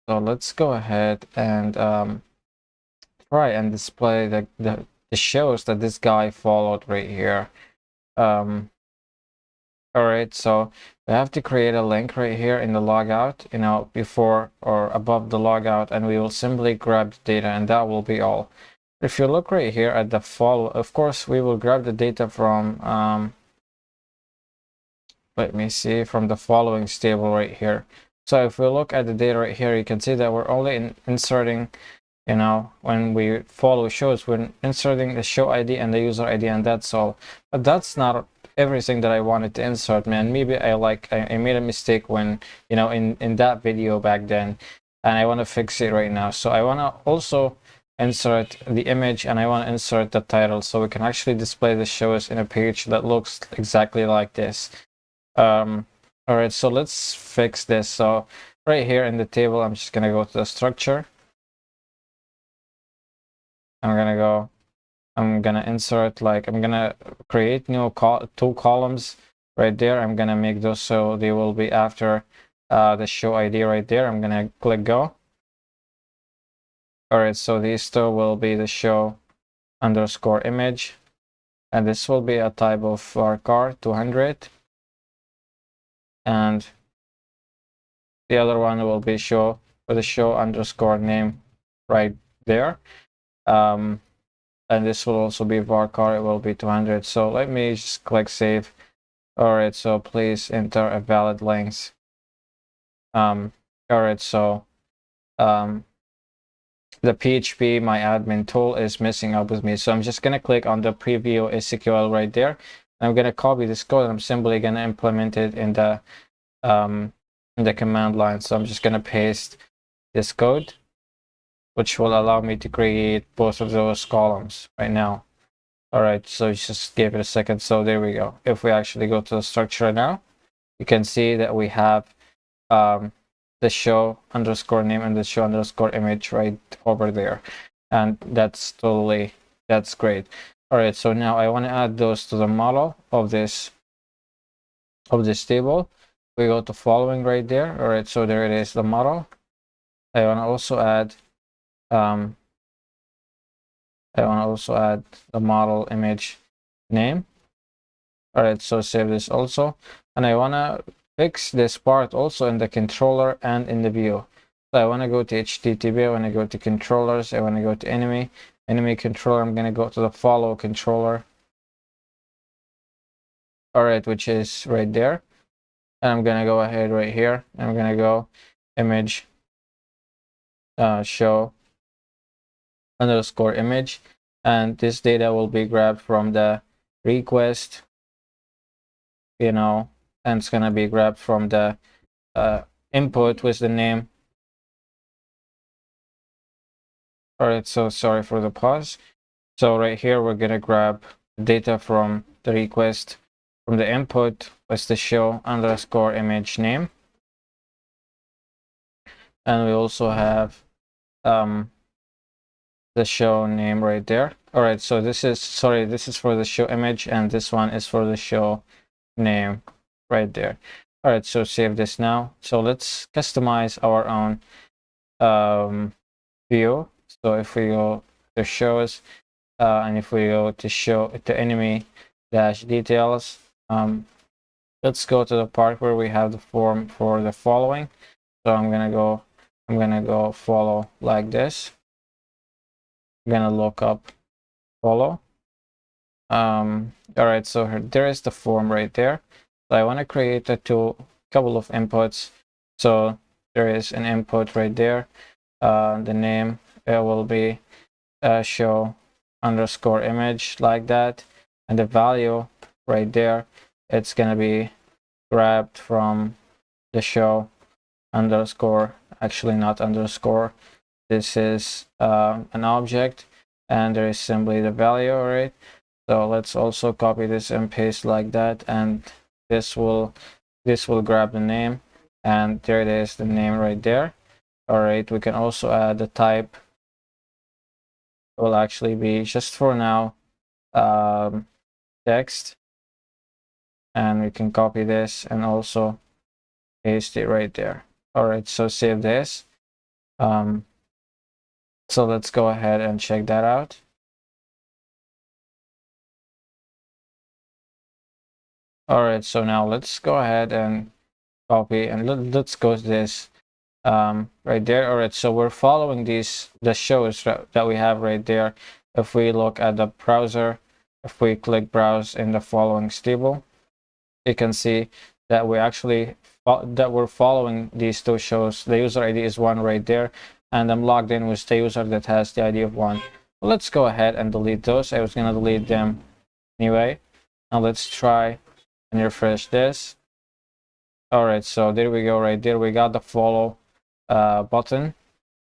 So let's go ahead and try and display the shows that this guy followed right here. Um, all right, so we have to create a link right here in the logout, before or above the logout, and we will simply grab the data, and that will be all. If you look right here at the follow, of course, we will grab the data from, let me see, from the following table right here. So if we look at the data right here, you can see that we're only inserting, when we follow shows, we're inserting the show ID and the user ID, and that's all. But that's not everything that I wanted to insert, man. Maybe I made a mistake when, in that video back then, and I want to fix it right now. So I want to also insert the image, and I want to insert the title, so we can actually display the shows in a page that looks exactly like this. All right, so let's fix this. So right here in the table, I'm just gonna go to the structure. I'm gonna insert, I'm gonna create two columns right there. I'm gonna make those so they will be after the show ID right there. I'm gonna click go. All right, so these two will be the show underscore image, and this will be a type of varchar 200, and the other one will be show for the show underscore name right there. And this will also be varchar, it will be 200. So let me just click save. All right, so please enter a valid length. All right, so the PHP my admin tool is messing up with me, so I'm just gonna click on the preview SQL right there. I'm gonna copy this code, and I'm simply gonna implement it in the command line. So I'm just gonna paste this code, which will allow me to create both of those columns right now. All right, so just give it a second. So there we go. If we actually go to the structure now, you can see that we have the show underscore name and the show underscore image right over there, and that's great. All right, so now I want to add those to the model of this table. We go to following right there. All right, so there it is, the model. I want to also add the model image name. All right, so save this also, and I want to fix this part also in the controller and in the view. So I want to go to HTTP, I want to go to controllers, I want to go to enemy controller. I'm going to go to the follow controller. All right, which is right there, and I'm going to go ahead right here, and I'm going to go image show underscore image, and this data will be grabbed from the request, and it's going to be grabbed from the input with the name. All right, so sorry for the pause. So right here, we're going to grab data from the request, from the input with the show underscore image name. And we also have the show name right there. All right, so this is for the show image, and this one is for the show name right there. All right, so save this now. So let's customize our own view. So if we go to shows, and if we go to show to enemy dash details, let's go to the part where we have the form for the following. So I'm gonna go follow like this. I'm gonna look up follow. All right, so there is the form right there. So I want to create a couple of inputs. So there is an input right there. The name will be show underscore image like that, and the value right there, it's gonna be grabbed from the show underscore, actually not underscore, this is an object, and there is simply the value. All right, so let's also copy this and paste like that, and this will grab the name, and there it is, the name right there. All right, we can also add the type. It will actually be, just for now, text, and we can copy this and also paste it right there. All right, so save this. So let's go ahead and check that out. All right, so now let's go ahead and copy, and let's go to this right there. All right, so we're following the shows that we have right there. If we look at the browser, if we click browse in the following stable, you can see that we're following these two shows. The user ID is 1 right there, and I'm logged in with the user that has the ID of 1. Let's go ahead and delete those. I was gonna delete them anyway. Now let's try and refresh this. All right, so there we go. Right there we got the follow button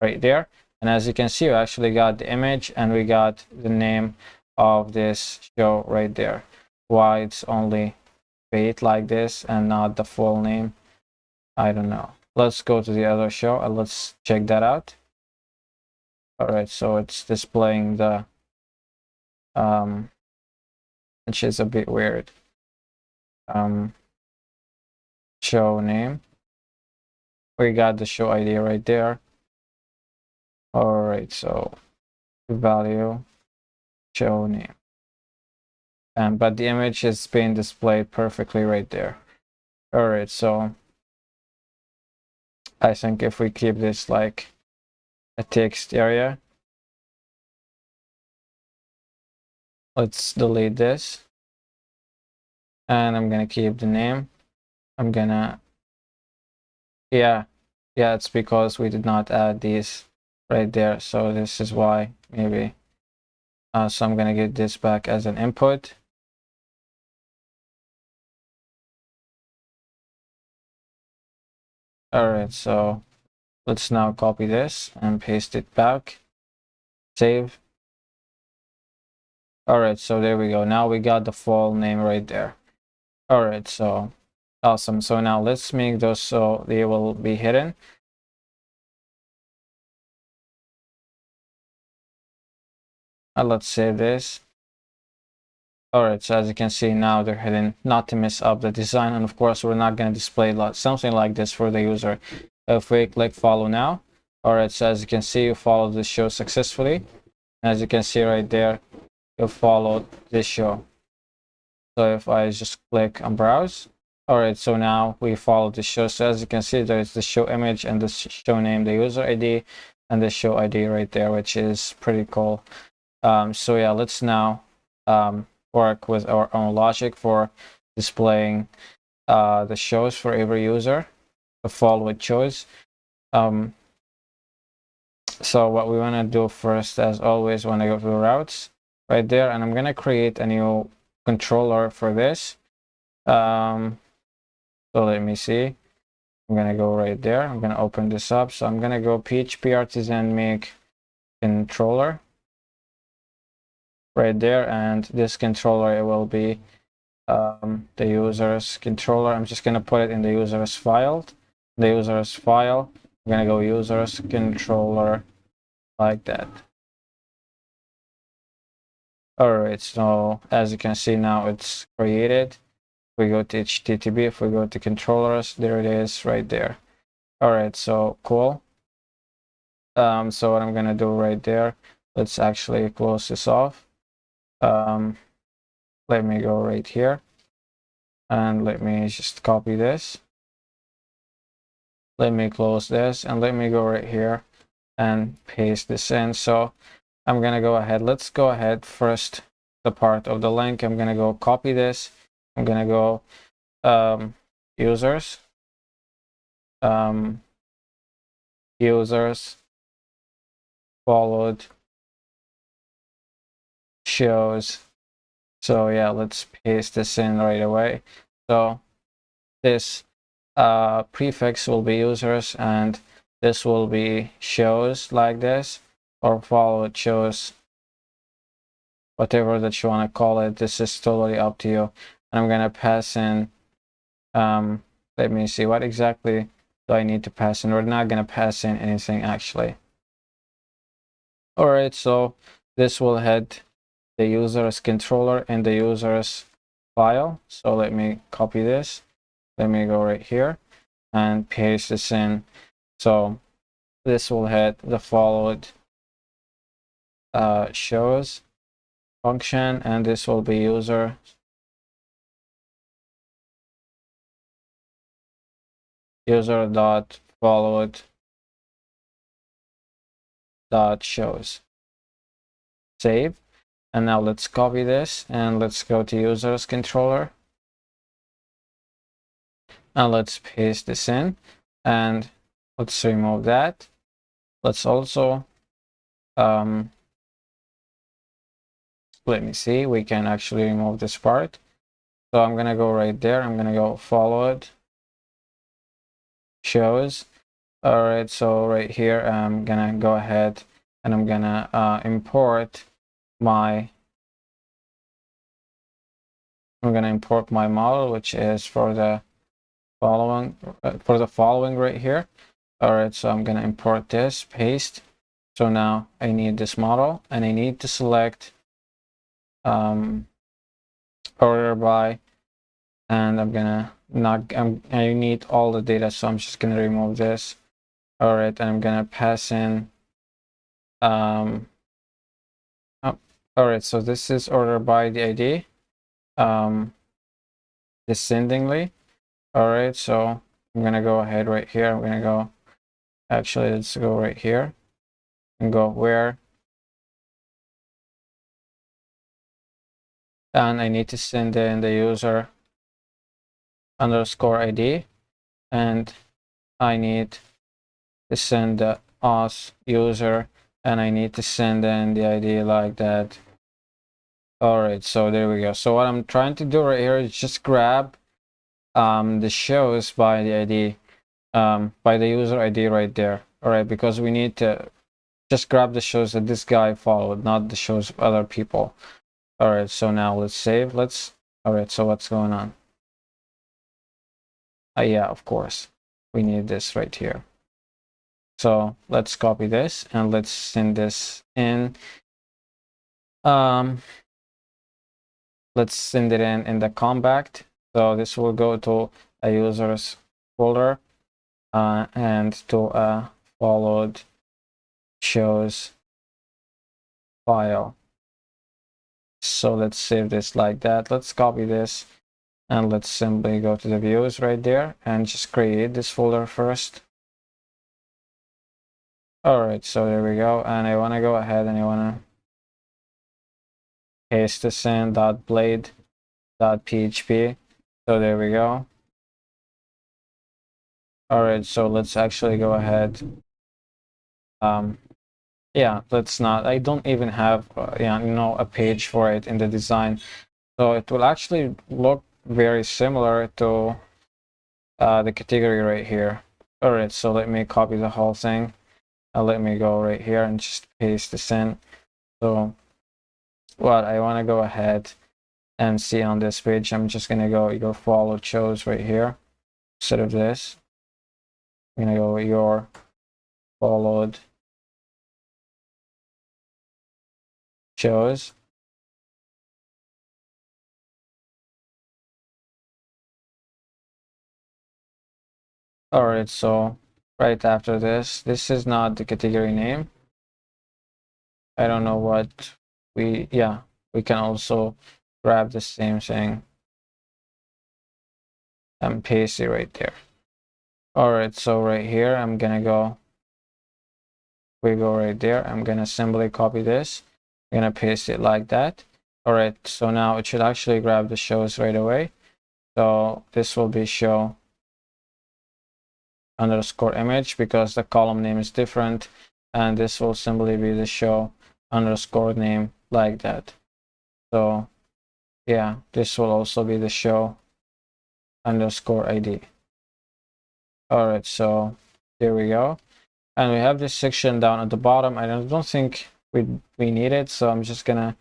right there, and as you can see, we actually got the image and we got the name of this show right there. Why it's only fate like this and not the full name, I don't know. Let's go to the other show and let's check that out. All right, so it's displaying the which is a bit weird, show name. We got the show ID right there. All right, so value show name, but the image is being displayed perfectly right there. All right, so I think if we keep this like a text area, let's delete this, and I'm gonna keep the name. I'm gonna, yeah, it's because we did not add these right there, so this is why maybe. So I'm gonna get this back as an input. All right, so let's now copy this and paste it back. Save. All right, so there we go. Now we got the full name right there. All right, so awesome. So now let's make those so they will be hidden. And let's save this. All right, so as you can see now they're hidden, not to mess up the design. And of course, we're not going to display something like this for the user. If we click follow now, all right, so as you can see, you followed the show successfully. As you can see right there, you followed this show. So if I just click on browse, all right, so now we follow the show. So as you can see, there's the show image and the show name, the user ID, and the show ID right there, which is pretty cool. So yeah, let's now work with our own logic for displaying the shows for every user, the follow it shows. So what we want to do first, as always, when I go to routes right there, and I'm going to create a new controller for this. So let me see. I'm going to go right there. I'm going to open this up. So I'm going to go PHP artisan make controller right there, and this controller, it will be the user's controller. I'm just going to put it in the user's file. The user's file, I'm going to go user's controller like that. All right, so as you can see now it's created. If we go to HTTP, if we go to controllers, there it is right there. All right, so cool. So what I'm gonna do right there, let's actually close this off. Let me go right here and let me just copy this. Let me close this and let me go right here and paste this in. So I'm gonna go ahead. Let's go ahead first. The part of the link. I'm gonna go copy this. I'm gonna go users, users followed shows. So yeah, let's paste this in right away. So this prefix will be users, and this will be shows like this, or followed shows, whatever that you want to call it. This is totally up to you. And I'm gonna pass in let me see, what exactly do I need to pass in? We're not gonna pass in anything actually. All right, so this will head the user's controller in the user's file. So let me copy this. Let me go right here and paste this in. So this will hit the followed shows function, and this will be user dot followed dot shows. Save. And now let's copy this and let's go to users controller, and let's paste this in, and let's remove that. Let's also let me see, we can actually remove this part. So I'm gonna go right there, I'm gonna go followed shows. All right, so right here I'm gonna go ahead and I'm gonna import my model, which is for the following right here. All right, so I'm gonna import this, paste. So now I need this model, and I need to select order by, and I need all the data, so I'm just gonna remove this. All right, and I'm gonna pass in all right, so this is order by the ID descendingly. All right, so I'm gonna go ahead right here, I'm gonna go, actually let's go right here and go where, and I need to send in the user underscore ID, and I need to send the auth user, and I need to send in the ID like that. All right, so there we go. So what I'm trying to do right here is just grab the shows by the ID, by the user ID right there. All right, because we need to just grab the shows that this guy followed, not the shows of other people. All right, so now let's save. All right, so what's going on? Yeah, of course, we need this right here. So let's copy this and let's send this in. Let's send it in the compact. So this will go to a user's folder and to a followed shows file. So let's save this like that. Let's copy this and let's simply go to the views right there and just create this folder first. All right, so there we go. And I want to go ahead and I want to paste this in .blade.php. So there we go. All right, so let's actually go ahead. Yeah, let's not. I don't even have a page for it in the design, so it will actually look very similar to the category right here. All right, so let me copy the whole thing. Let me go right here and just paste this in. So what I want to go ahead and see on this page, I'm just gonna go your followed shows right here. Instead of this, I'm gonna go your followed shows. All right, so right after this is not the category name. I don't know what we can also grab the same thing and paste it right there. All right, so right here I'm gonna go, we go right there, I'm gonna simply copy this, I'm gonna paste it like that. All right, so now it should actually grab the shows right away. So this will be show underscore image because the column name is different, and this will simply be the show underscore name like that. So yeah, this will also be the show underscore ID. All right, so there we go, and we have this section down at the bottom. I don't think we need it, so I'm just gonna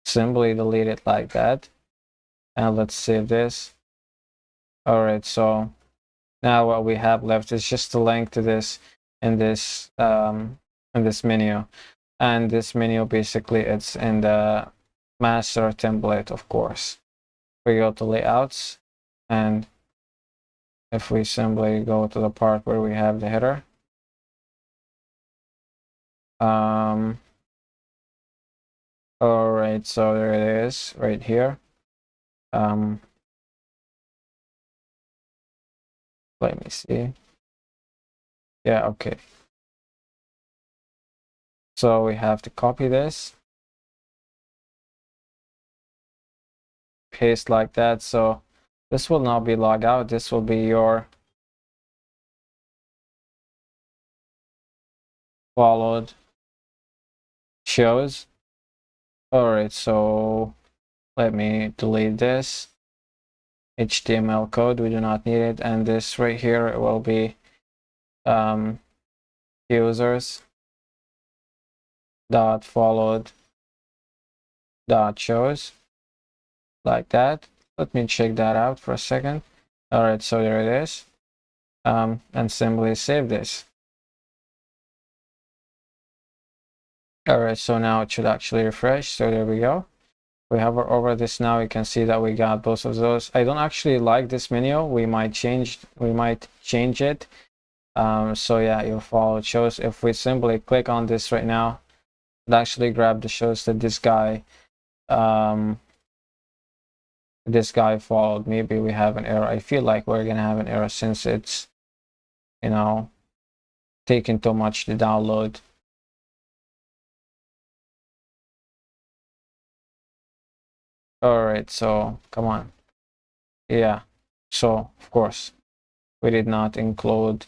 simply delete it like that, and let's save this. All right, so now what we have left is just a link to this in this menu, and this menu basically it's in the master template. Of course, we go to layouts, and if we simply go to the part where we have the header, All right, so there it is right here. Let me see. Yeah, okay. So we have to copy this, paste like that. So this will not be log out. This will be your followed shows. All right, so let me delete this HTML code. We do not need it. And this right here will be users dot followed dot shows, like that. Let me check that out for a second. All right, so there it is. And simply save this. All right, so now it should actually refresh. So there we go. We hover over this now. You can see that we got both of those. I don't actually like this menu. We might change it. So yeah, you'll follow shows. If we simply click on this right now, it actually grab the shows that this guy followed. Maybe we have an error. I feel like we're gonna have an error since it's, you know, taking too much to download. All right, so come on. Yeah, so of course we did not include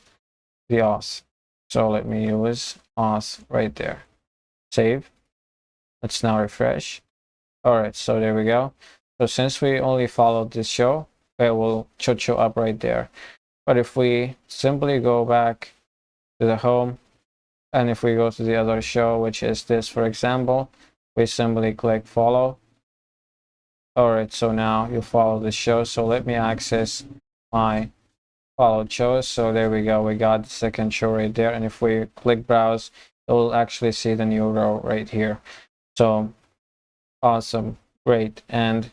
the auth. So let me use auth right there. Save. Let's now refresh. All right, so there we go. So since we only followed this show, it should show up right there. But if we simply go back to the home, and if we go to the other show, which is this, for example, we simply click follow. All right, so now you follow the show. So let me access my followed shows. So there we go. We got the second show right there. And if we click browse, it will actually see the new row right here. So awesome, great. And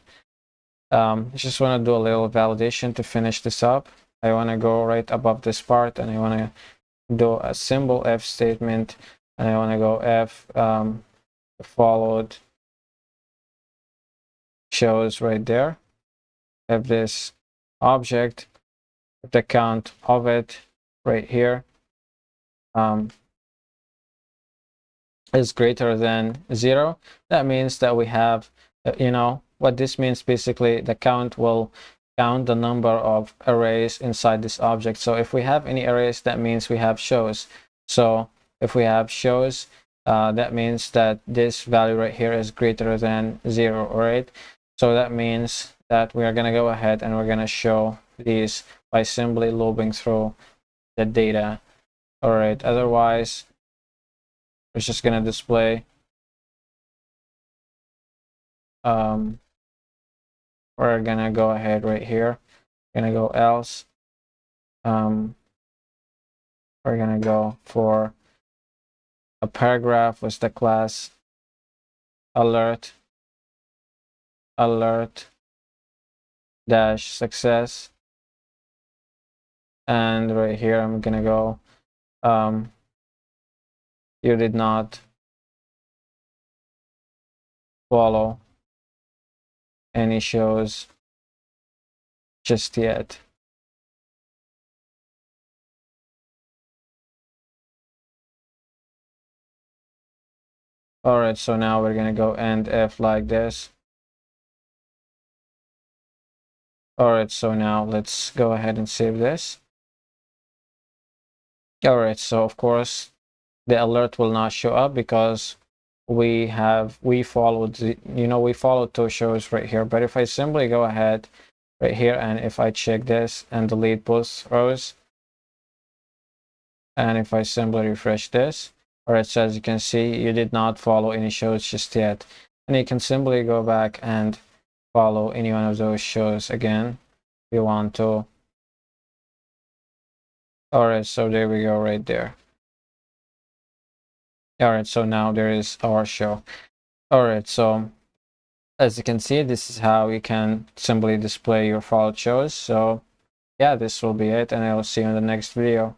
I just want to do a little validation to finish this up. I want to go right above this part, and I want to do a symbol F statement, and I want to go F followed shows right there. Have this object, the count of it right here is greater than 0. That means that we have, what this means basically, the count will count the number of arrays inside this object. So if we have any arrays, that means we have shows. So if we have shows, that means that this value right here is greater than 0, all right? So that means that we are going to go ahead and we're going to show these by simply looping through the data. All right, otherwise, it's just going to display we're going to go ahead right here. We're going to go else. We're going to go for a paragraph with the class alert dash success, and right here I'm gonna go you did not follow any shows just yet. All right, so now we're gonna go end F like this. All right, so now let's go ahead and save this. All right, so of course the alert will not show up because we followed two shows right here. But if I simply go ahead right here, and if I check this and delete both rows, and if I simply refresh this, or it says, you can see you did not follow any shows just yet. And you can simply go back and follow any one of those shows again if you want to. All right, so there we go right there. All right, so now there is our show. All right, so as you can see, this is how you can simply display your followed shows. So yeah, this will be it, and I will see you in the next video.